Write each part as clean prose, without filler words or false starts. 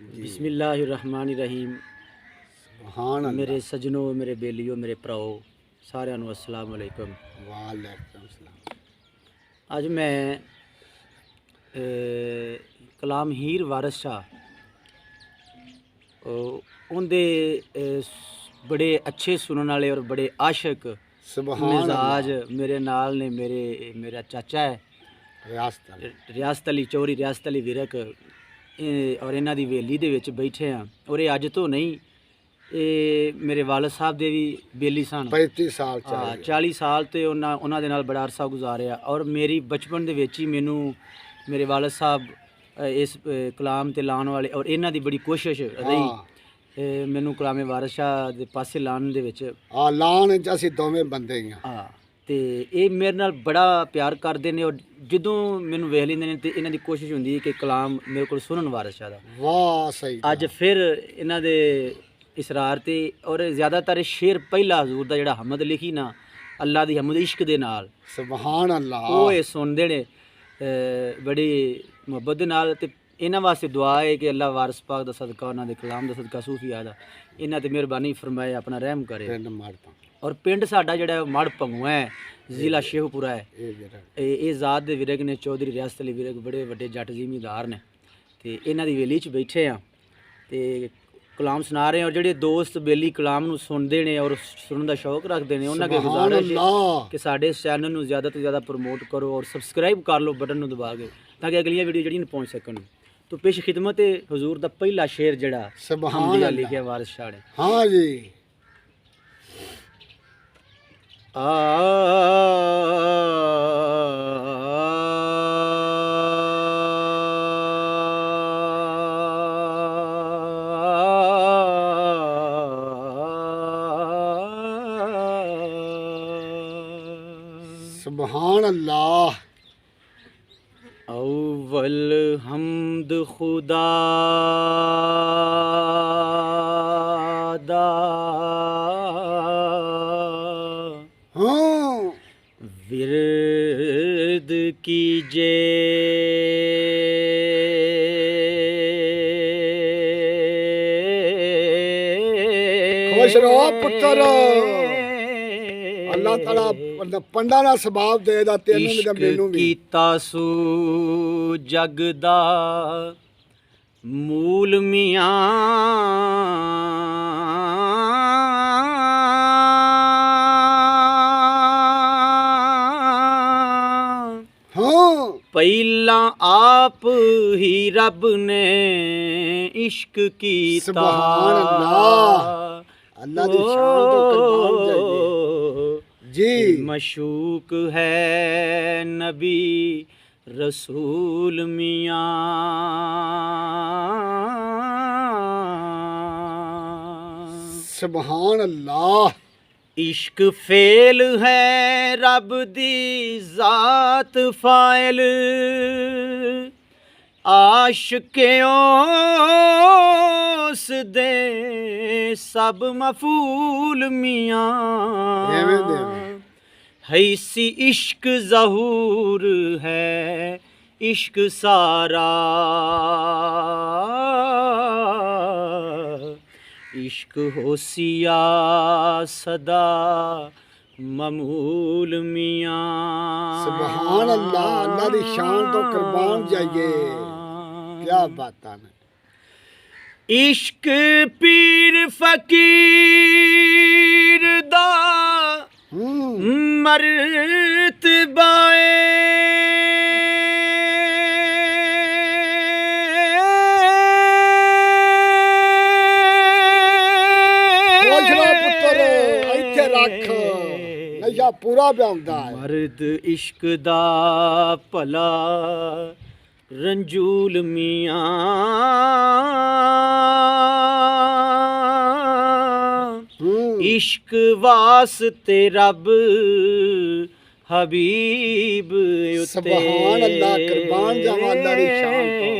बिस्मिल्लाहिर्रहमानिर्रहीम। सुभान अल्लाह। मेरे सजनों, मेरे बेलियो, मेरे भराओ, सारिਆਂ ਨੂੰ अस्सलाम वालेकुम। वालेकुम सलाम। ਅੱਜ ਮੈਂ ਕਲਾਮ ਹੀਰ ਵਾਰਿਸ ਸ਼ਾਹ ਉਹਦੇ बड़े अच्छे सुनने वाले और बड़े आशिक सुभान मिजाज अल्लाह। मेरे नाल ने। मेरा चाचा है रियासत अली चौधरी, रियासत अली विरक, और इन्हों की वेली दे विच बैठे हाँ। और ये अज तो नहीं, ये मेरे वालद साहब दे भी बेली सन। 35 साल 40 साल तो उन्होंने दे नाल बड़ा अरसा गुजारिया। और मेरी बचपन दे विच ही मैनू मेरे वालद साहब इस कलाम ते लाने वाले और इन्हों की बड़ी कोशिश रही मैनू कलामे वारिस शाह दे पासे लाने दे विच। लान असीं दोवें बंदे ही हाँ, तो ये मेरे नाल बड़ा प्यार करते हैं। और जदों मैनू वेख लेंदे ने तो इन्हां दी कोशिश हुंदी है कि कलाम मेरे को सुनन वारिस शाह दा। वाह सही। अज फिर इन्हां दे इसरार ते और ज़्यादातर शेर पहला हजूर दा जिहड़ा हमद लिखी ना, अल्लाह दी हमद इश्क दे नाल, सुभान अल्लाह, वो ये सुनदे ने बड़ी मुहब्बत दे नाल। ते इन्हां वास्ते दुआ है कि अल्लाह वारिस पाक दा सदका, उन्हां दे कलाम दा सदका, सूफिया दा, इन्हां ते मेहरबानी फरमाए, अपना रहम करे। और पिंड साडा जिहड़ा मड़ भंगुआ है, जिला शेखपुरा है। ये ज़ात दे विरक ने, चौधरी रियासत अली विरक, बड़े वड्डे जट जिमीदार ने। ते इन्हां दी वेली च बैठे हाँ ते कलाम सुना रहे हैं। और जेडे दोस्त बेली कलाम नू सुनते हैं और सुनने का शौक रखते हैं, उन्होंने के गुजारिश है कि साडे इस चैनल नू ज़्यादा तो ज़्यादा प्रमोट करो और सबसक्राइब कर लो बटन नू दबा के, ताकि अगलियां वीडियो जड़ी पहुँच सकन। तो पेश खिदमत है हजूर दा पहला शेर जड़ा हमदिया लिखिया वारिस शाह ने। हाँ जी। सुभान अल्लाह। अव्वल हमद खुदा दा, हाँ, विरद कीजे खुश रहो पुत्र। अल्लाह ताला पंडा ना सबाब दे दा तेनू भी मैनू भी। कीता सू जग दा मूल मियां, हाँ, पहला आप ही रब ने इश्क कीता। सुभान अल्लाह। अल्लाह दी शान तो कुर्बान जाइए जी। मशूक है नबी रसूल मियां, सुभान अल्लाह। इश्क फेल है रब दी जात फाइल, आशिके उस दे सब मफूल मियां। हैसी इश्क ज़हूर है इश्क सारा, इश्क होसिया सदा ममूल मियां। सुभान अल्लाह। अल्लाह दी शान तो कुर्बान जाइए, क्या बात है। इश्क पीर फकीर दा मर्तबाए, पुत्र इत्थे रख नशा पूरा ब्याउंदा है। मर्द इश्क दा भला रंजूल मियां, इश्क वास्ते रब हबीब सुभान अल्लाह। कुर्बान जावां अल्लाह दी शान तो,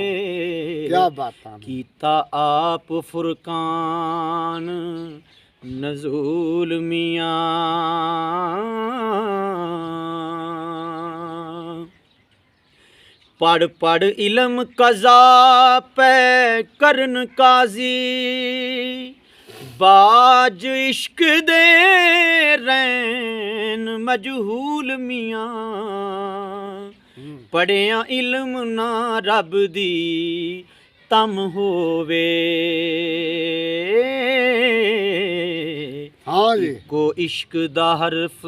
क्या बात है। कीता आप फुरकान नज़ूल मियां, पढ़ पढ़ इल्म कज़ा पे करन काजी बाज इश्क दे रैन मजहूल मियाँ पढ़िया इल्म ना रब दी तम होवे हाँ जी को इश्क दा हरफ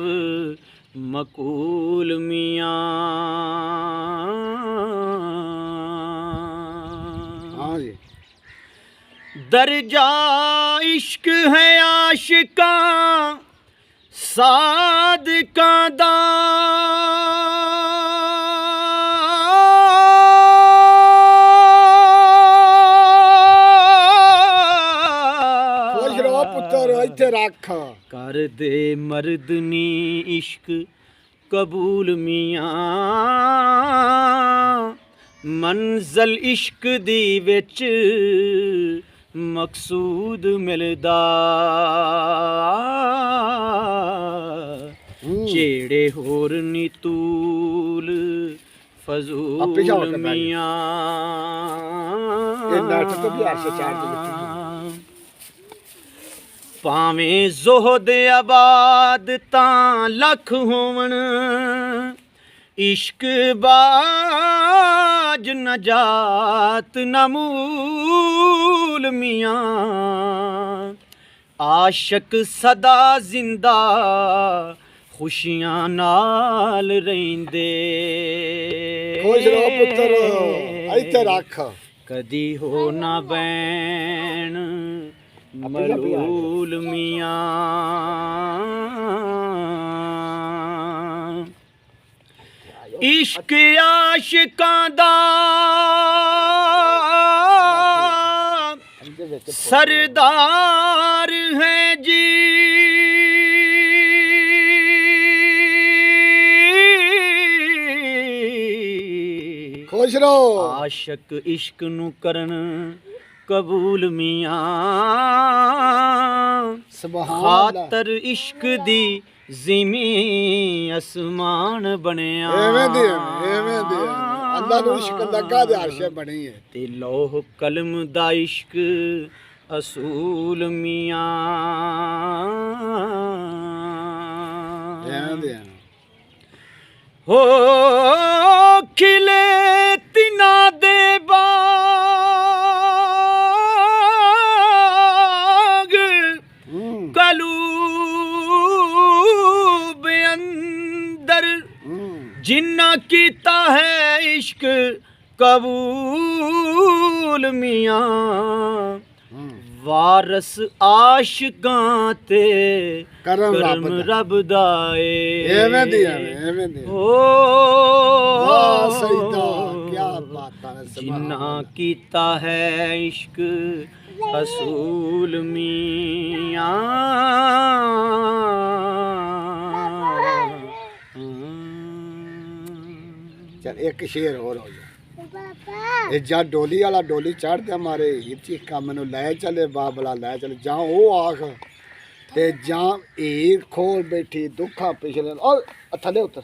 मकूल मियाँ हाँ जी दर्जा इश्क है आशिका सादका दा खुश रहो पुत्र इत्थे रख कर दे मर्द नी इश्क कबूल मियाँ मंज़ल इश्क दी विच मकसूद मिलदा जेड़े होर नी तूल आपे जाओ फजूल के बैठ। मियाँ ये नेट तो भी ऐसे चार्ज लिखी भावें ज़ोहद आबाद तां लख होवन इश्क बाज नजात नमूल मियाँ आशक सदा जिंदा खुशियां नाल रहिंदे खुश रहो पुत्र इत्थे रख कदी हो ना बैन मलूल मियाँ इश्क आशिकां दा सरदार है जी खुश रहो आशक इश्क नू करन कबूल मियाँ सुभान अल्लाह खातर इश्क दी ज़िमी असमान बनया एवें दी अल्लाह नू इश्क लगा दे अर्श बनी है ते लोह कलम दा इश्क असूल मियाँ एवें दी हो खिले तिना दे बाग कलूब अंदर जिन्ना कीता है इश्क कबूल मियाँ वारस आशिकां ते करम रब दा। रब दाए एवें दी ओ वाह सईदा क्या बात है जिन्ना कीता है इश्क असूल मियाँ चल एक शेर और हो जा ਇਹ ਜਾਂ ਡੋਲੀ ਵਾਲਾ ਡੋਲੀ ਚੜ੍ਹਦੇ ਮਾਰੇ ਹੀਰ ਚੀਕਾਂ ਮੈਨੂੰ ਲੈ ਚਲੇ ਬਾਬਲਾ ਲੈ ਚਲੇ ਜਾਂ ਉਹ ਆਖ ਤੇ ਜਾਂ ਹੀਰ ਖੋਲ ਬੈਠੀ ਦੁੱਖਾਂ ਪਿਛਲੇ ਔਰ ਥੱਲੇ ਉੱਤਰ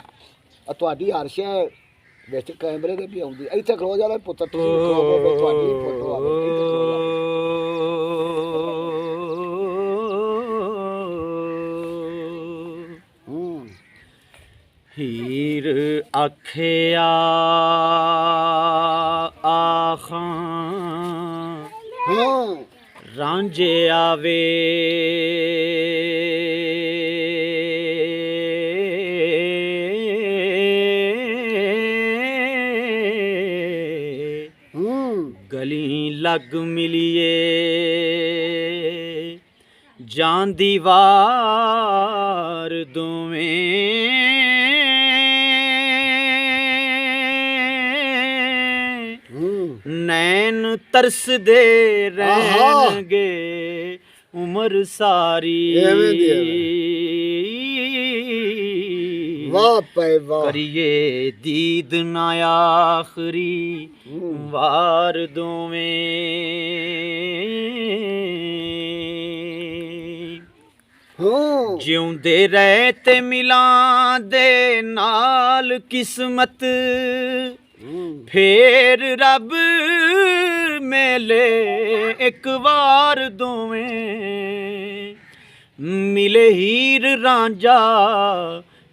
ਆ ਤੁਹਾਡੀ ਹਰਸ਼ ਵਿੱਚ ਕੈਮਰੇ ਦੇ ਵੀ ਆਉਂਦੀ ਇੱਥੇ ਖਲੋ ਜਾ ਲੈ ਪੁੱਤਰ ਤੁਸੀਂ ਖਲੋ ਬਈ ਤੁਹਾਡੀ ਫੋਟੋ ਆਵੇ ਇੱਥੇ ਖਲੋ ਜਾ हीर अखिया आखां रांझे आवे गली लग मिलिए जान दीवार दोवें नैन तरस दे रहनगे उम्र सारी वाह पे वाह करिए दीद ना आखरी वार दोवें जिउंदे रहे ते मिलां दे नाल किस्मत ਫੇਰ ਰੱਬ ਮੇਲੇ ਇੱਕ ਵਾਰ ਦੋਵੇਂ ਮਿਲੇ ਹੀਰ ਰਾਂਝਾ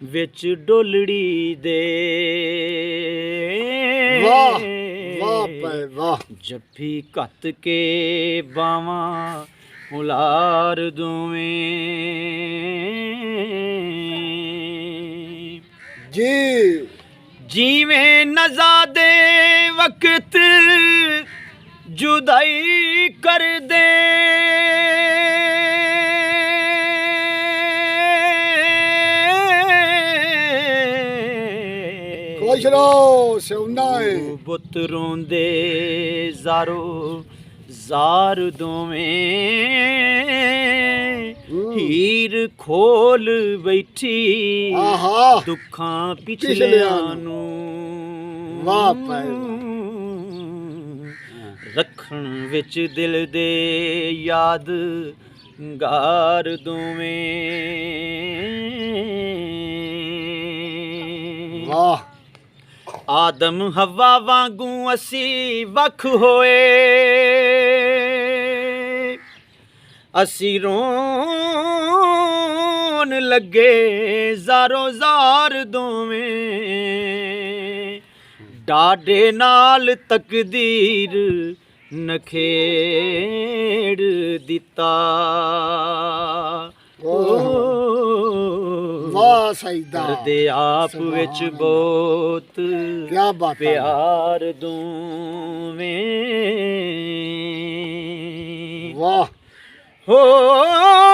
ਵਿੱਚ ਡੋਲੜੀ ਦੇ ਵਾਹ ਵਾਹ ਭਾਈ ਵਾਹ ਜੱਫੀ ਘੱਤ ਕੇ ਬਾਵਾਂ ਉਲਾਰ ਦੋਵੇਂ ਜੀ ਜਿਵੇਂ ਨਜ਼ਾਦੇ ਵਕਤ ਜੁਦਾਈ ਕਰਦੇ ਖੁਸ਼ ਰਹੋ ਸੋਨਾ ਹੈ ਬੁੱਤ ਰੋਂਦੇ ਜ਼ਾਰੋ ਜ਼ਾਰ ਦੋਵੇਂ ਹੀਰ ਖੋਲ ਬੈਠੀ ਆਹਾ ਦੁੱਖਾਂ ਪਿਛਲਿਆਂ ਪਿਛਲਿਆਂ ਨੂੰ ਵਾਹ ਭਾਈ ਰੱਖਣ ਵਿੱਚ ਦਿਲ ਦੇ ਯਾਦ ਗਾਰ ਦੋਵੇਂ ਵਾਹ ਆਦਮ ਹਵਾ ਵਾਂਗੂ ਅਸੀਂ ਵੱਖ ਹੋਏ ਅਸੀਂ ਰੋਣ ਲੱਗੇ ਜ਼ਾਰੋ ਜ਼ਾਰ ਦੋਵੇਂ ਡਾਡੇ ਨਾਲ ਤਕਦੀਰ ਨਖੇੜ ਦਿੱਤਾ ਵਾਹ ਸਈਦਾ ਕਰਦੇ ਆਪ ਵਿੱਚ ਬਹੁਤ ਕਿਆ ਬਾਤ ਹੈ ਪਿਆਰ ਦੋਵੇਂ ਵਾਹ ਹੋ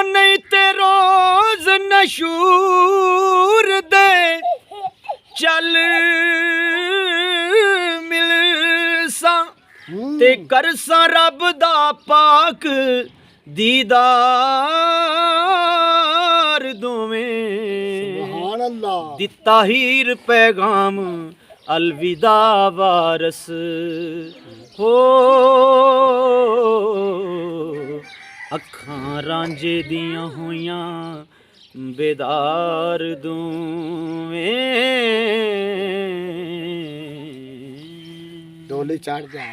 ਨਹੀਂ ਤੇ ਰੋਜ਼ ਨਸ਼ੂਰ ਦੇ ਚੱਲ ਮਿਲ ਸਾਂ ਤੇ ਕਰਸਾਂ ਰੱਬ ਦਾ ਪਾਕ ਦੀਦਾਰ ਦੋਵੇਂ ਸੁਭਾਨ ਅੱਲਾ ਦਿੱਤਾ ਹੀਰ ਪੈਗਾਮ ਅਲਵਿਦਾ ਵਾਰਸ ਹੋ ਅੱਖਾਂ ਰਾਂਝੇ ਦੀਆਂ ਹੋਈਆਂ ਬੇਦਾਰ ਦੋਵੇਂ ਡੋਲੀ ਚੜ ਜਾ